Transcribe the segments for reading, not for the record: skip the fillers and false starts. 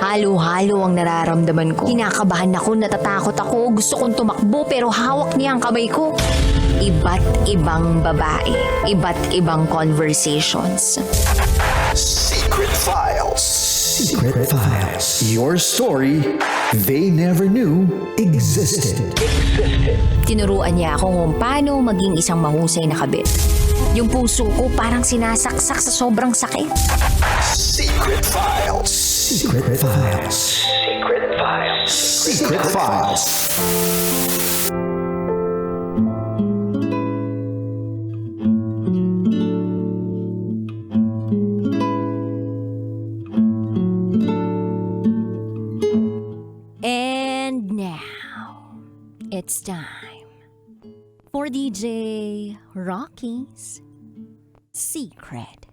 Halo-halo ang nararamdaman ko. Kinakabahan ako, natatakot ako, gusto kong tumakbo pero hawak niya ang kamay ko. Iba't ibang babae, iba't ibang conversations. Secret Files. Secret Files. Your story they never knew existed. Tinuruan niya ako kung paano maging isang mahusay na kabit. Yung puso ko parang sinasaksak sa sobrang sakit. Secret Files. Secret Files. Secret Files. Secret Files. And now, it's time for DJ Rocky's Secret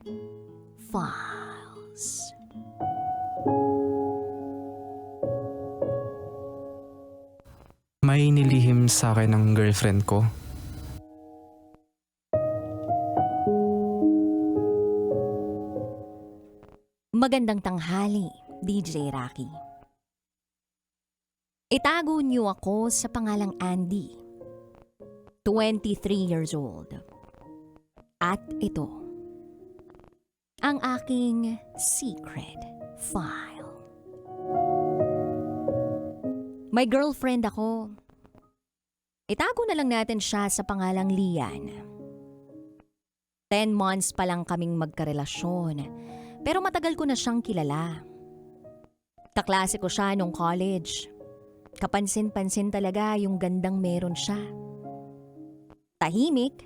Files. May nilihim sa akin ng girlfriend ko. Magandang tanghali, DJ Rocky. Itago niyo ako sa pangalang Andy, 23 years old. At ito, ang aking secret file. May girlfriend ako. Itago na lang natin siya sa pangalang Lian. 10 months pa lang kaming magkarelasyon, pero matagal ko na siyang kilala. Kaklase ko siya nung college. Kapansin-pansin talaga yung gandang meron siya. Tahimik,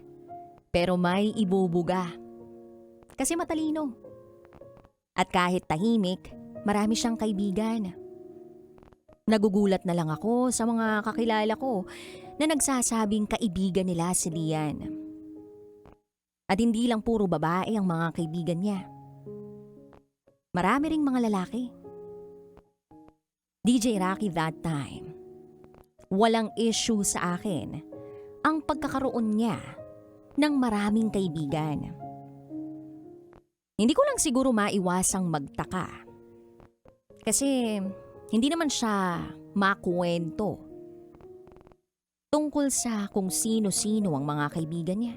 pero may ibubuga. Kasi matalino. At kahit tahimik, marami siyang kaibigan. Nagugulat na lang ako sa mga kakilala ko na nagsasabing kaibigan nila si Lian. At hindi lang puro babae ang mga kaibigan niya. Marami ring mga lalaki. DJ Rocky that time, walang issue sa akin ang pagkakaroon niya ng maraming kaibigan. Hindi ko lang siguro maiwasang magtaka. Kasi hindi naman siya makuwento tungkol sa kung sino-sino ang mga kaibigan niya.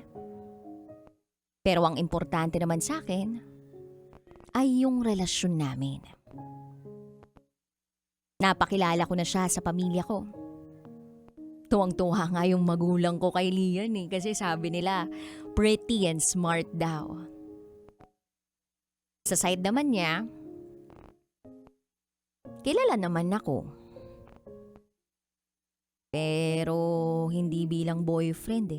Pero ang importante naman sa akin ay yung relasyon namin. Napakilala ko na siya sa pamilya ko. Tuwang-tuwa nga yung magulang ko kay Lian kasi sabi nila pretty and smart daw. Sa side naman niya, kilala naman ako. Pero hindi bilang boyfriend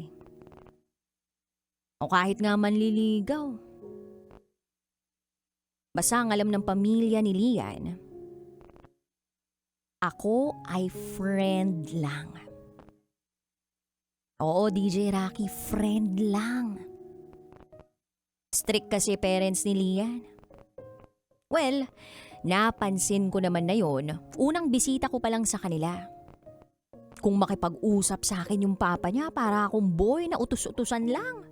O kahit nga manliligaw. Basta ang alam ng pamilya ni Lian, ako ay friend lang. Oo, DJ Rocky, friend lang. Strict kasi parents ni Lian. Well, napansin ko naman na yon unang bisita ko pa lang sa kanila. Kung makipag-usap sa akin yung papa niya, para akong boy na utus-utusan lang.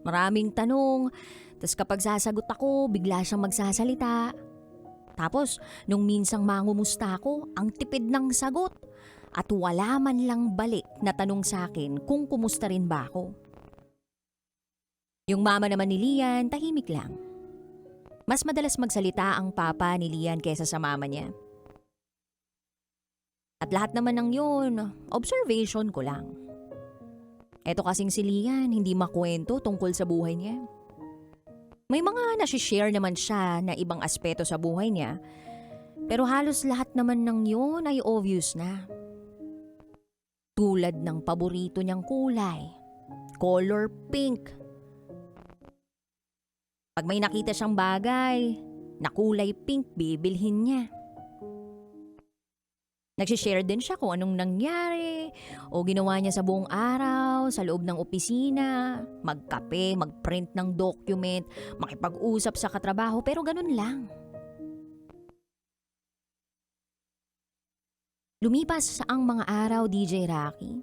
Maraming tanong, tas kapag sasagot ako, bigla siyang magsasalita. Tapos, nung minsang mangumusta ako, ang tipid ng sagot. At wala man lang balik na tanong sa akin kung kumusta rin ba ako. Yung mama naman ni Lian, tahimik lang. Mas madalas magsalita ang papa ni Lian kaysa sa mama niya. At lahat naman ng yun, observation ko lang. Eto kasing si Lian, hindi makwento tungkol sa buhay niya. May mga nasishare naman siya na ibang aspeto sa buhay niya, pero halos lahat naman ng yun ay obvious na. Tulad ng paborito niyang kulay, color pink. Pag may nakita siyang bagay na kulay pink, bibilhin niya. Nagsishare din siya kung anong nangyari o ginawa niya sa buong araw, sa loob ng opisina, magkape, magprint ng document, makipag-usap sa katrabaho, pero ganun lang. Lumipas ang mga araw, DJ Rocky.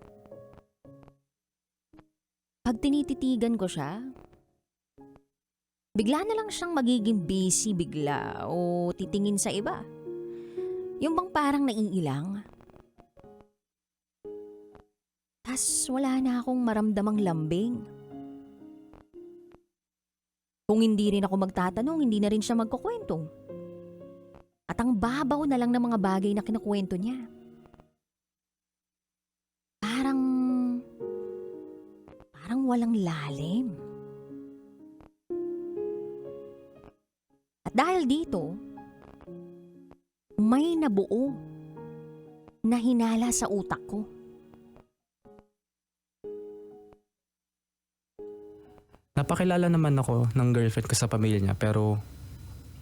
Pag tinititigan ko siya, bigla na lang siyang magiging busy bigla o titingin sa iba. Yung bang parang naiilang. Tas wala na akong maramdamang lambing. Kung hindi rin ako magtatanong, hindi na rin siya magkukwento. At ang babaw na lang ng mga bagay na kinukwento niya. Parang walang lalim. At dahil dito, may nabuo na hinala sa utak ko. Napakilala naman ako ng girlfriend ko sa pamilya niya pero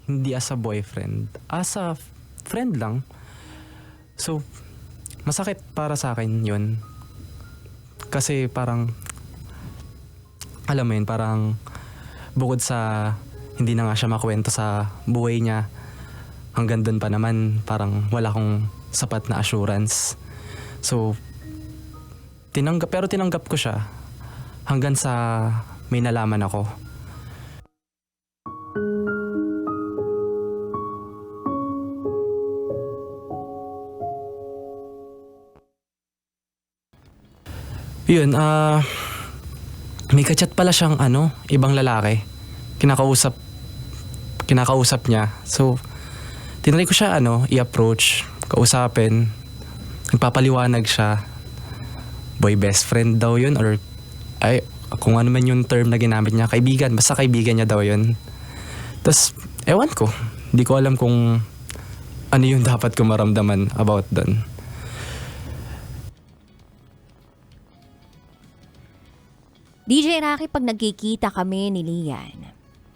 hindi as a boyfriend. As a friend lang. So, masakit para sa akin yun. Kasi parang, alam mo yun, parang bukod sa hindi na nga siya makwento sa buhay niya, hanggang doon pa naman parang wala akong sapat na assurance. So, tinanggap ko siya hanggang sa may nalaman ako. Yun, may kachat pala siyang ibang lalaki. Kinakausap niya. So, tinry ko siya i-approach, kausapin. Nagpapaliwanag siya. Boy best friend daw yun or kung ano man yung term na ginamit niya, kaibigan. Basta kaibigan niya daw yun. Tapos, ewan ko. Hindi ko alam kung ano yung dapat ko maramdaman about dun. DJ Rocky, pag nagkikita kami ni Lian,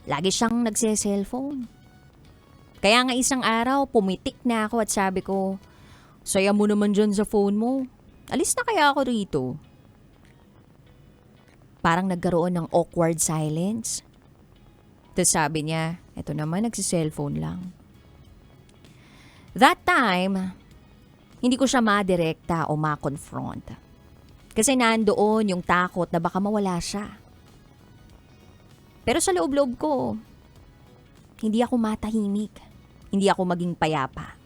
lagi siyang nagse-cellphone. Kaya nga isang araw, pumitik na ako at sabi ko, saya mo naman dyan sa phone mo. Alis na kaya ako rito. Parang nagkaroon ng awkward silence. Tapos sabi niya, eto naman, nagsi-cellphone lang. That time, hindi ko siya madirekta o ma-confront. Kasi nandoon yung takot na baka mawala siya. Pero sa loob-loob ko, hindi ako matahimik. Hindi ako maging payapa.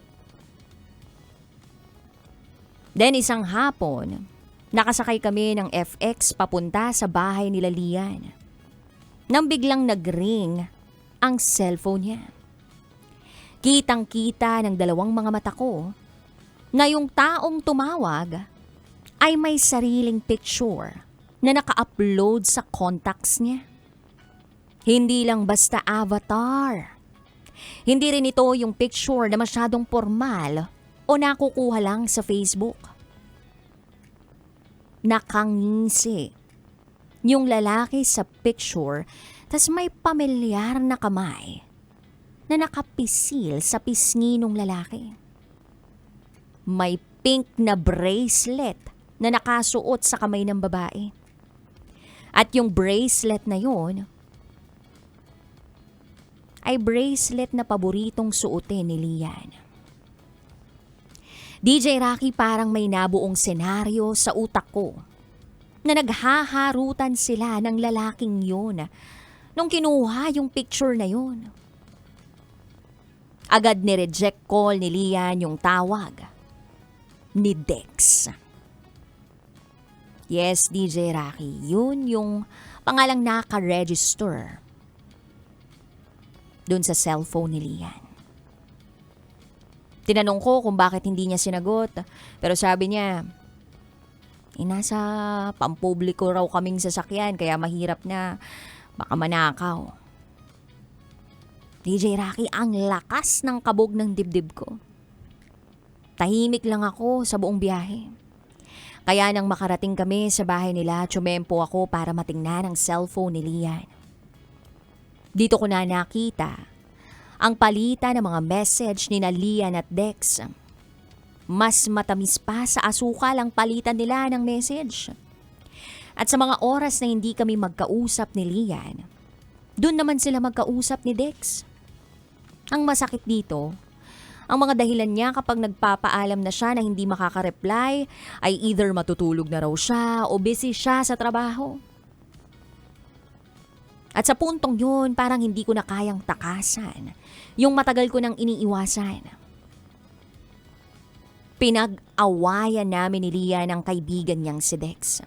Then isang hapon, nakasakay kami ng FX papunta sa bahay nila Lian. Nang biglang nag-ring ang cellphone niya. Kitang-kita ng dalawang mga mata ko na yung taong tumawag ay may sariling picture na naka-upload sa contacts niya. Hindi lang basta avatar. Hindi rin ito yung picture na masyadong formal o nakukuha lang sa Facebook. Nakangisi yung lalaki sa picture, tas may pamilyar na kamay na nakapisil sa pisngi ng lalaki. May pink na bracelet na nakasuot sa kamay ng babae. At yung bracelet na yon ay bracelet na paboritong suotin ni Lian. DJ Rocky, parang may nabuong senaryo sa utak ko na naghaharutan sila ng lalaking yun nung kinuha yung picture na yun. Agad ni-reject call ni Lian yung tawag ni Dex. Yes, DJ Rocky, yun yung pangalang naka-register dun sa cellphone ni Lian. Tinanong ko kung bakit hindi niya sinagot, pero sabi niya, nasa pampubliko raw kaming sasakyan kaya mahirap na baka manakaw. DJ Rocky, ang lakas ng kabog ng dibdib ko. Tahimik lang ako sa buong biyahe. Kaya nang makarating kami sa bahay nila, tsumempo ako para matingnan ang cellphone ni Lian. Dito ko na nakita ang palitan ng mga message ni Lian at Dex. Mas matamis pa sa asukal ang palitan nila ng message. At sa mga oras na hindi kami magkausap ni Lian, doon naman sila magkausap ni Dex. Ang masakit dito, ang mga dahilan niya kapag nagpapaalam na siya na hindi makaka-reply ay either matutulog na raw siya o busy siya sa trabaho. At sa puntong yun, parang hindi ko na kayang takasan yung matagal ko nang iniiwasan. Pinag-awayan namin ni Lian ang kaibigan niyang si Dex.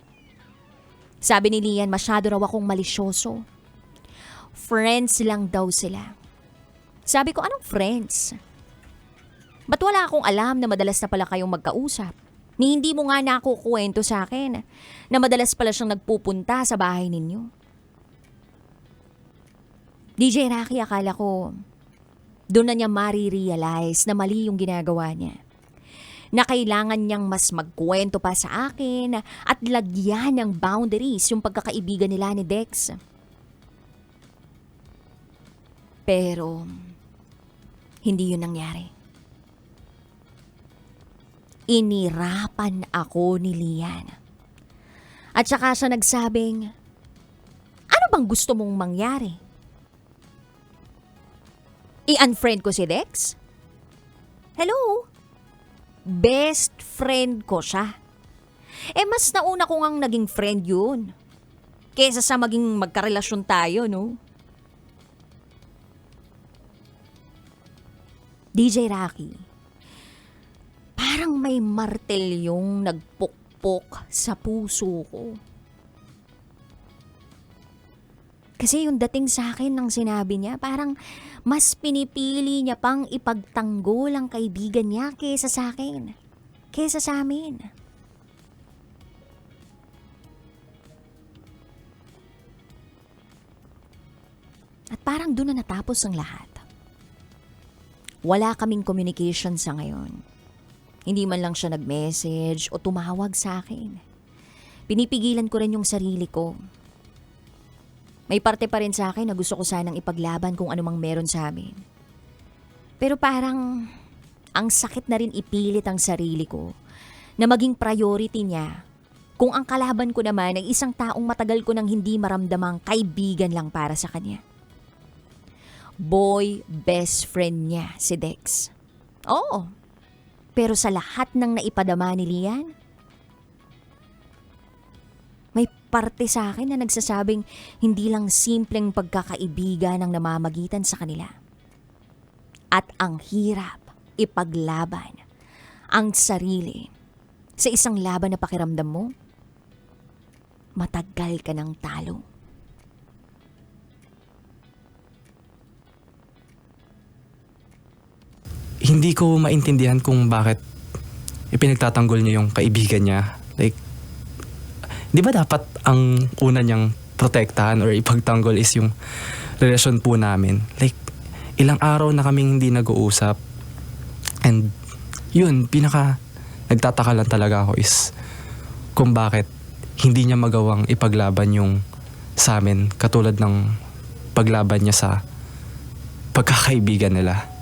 Sabi ni Lian, masyado raw akong malisyoso. Friends lang daw sila. Sabi ko, anong friends? Ba't wala akong alam na madalas na pala kayong magkausap? Ni hindi mo nga nakukwento sa akin na madalas pala siyang nagpupunta sa bahay ninyo. DJ Rocky, akala ko doon na niya marirealize na mali yung ginagawa niya. Na kailangan niyang mas magkwento pa sa akin at lagyan ng boundaries yung pagkakaibigan nila ni Dex. Pero hindi yun nangyari. Inirapan ako ni Lian. At saka siya nagsabing, ano bang gusto mong mangyari? I-unfriend ko si Dex? Hello? Best friend ko siya. Mas nauna ko ngang naging friend yun. Kesa sa maging magkarelasyon tayo, no? DJ Rocky, parang may martel yung nagpukpok sa puso ko. Kasi yung dating sa akin ng sinabi niya, parang mas pinipili niya pang ipagtanggol ang kaibigan niya kesa sa akin. Kesa sa amin. At parang doon na natapos ang lahat. Wala kaming communication sa ngayon. Hindi man lang siya nag-message o tumawag sa akin. Pinipigilan ko rin yung sarili ko. May parte pa rin sa akin na gusto ko sanang ipaglaban kung anumang meron sa amin. Pero parang ang sakit na rin ipilit ang sarili ko na maging priority niya kung ang kalaban ko naman ay isang taong matagal ko nang hindi maramdamang kaibigan lang para sa kanya. Boy best friend niya si Dex. Oo, pero sa lahat ng naipadama ni Lian, may parte sa akin na nagsasabing hindi lang simpleng pagkakaibigan ang namamagitan sa kanila. At ang hirap ipaglaban ang sarili sa isang laban na pakiramdam mo, matagal ka ng talo. Hindi ko maintindihan kung bakit ipinagtatanggol niya yung kaibigan niya. Like, di ba dapat ang una niyang protektahan or ipagtanggol is yung relasyon po namin? Like, ilang araw na kaming hindi nag-uusap. And yun, nagtataka lang talaga ako is kung bakit hindi niya magawang ipaglaban yung sa amin katulad ng paglaban niya sa pagkakaibigan nila.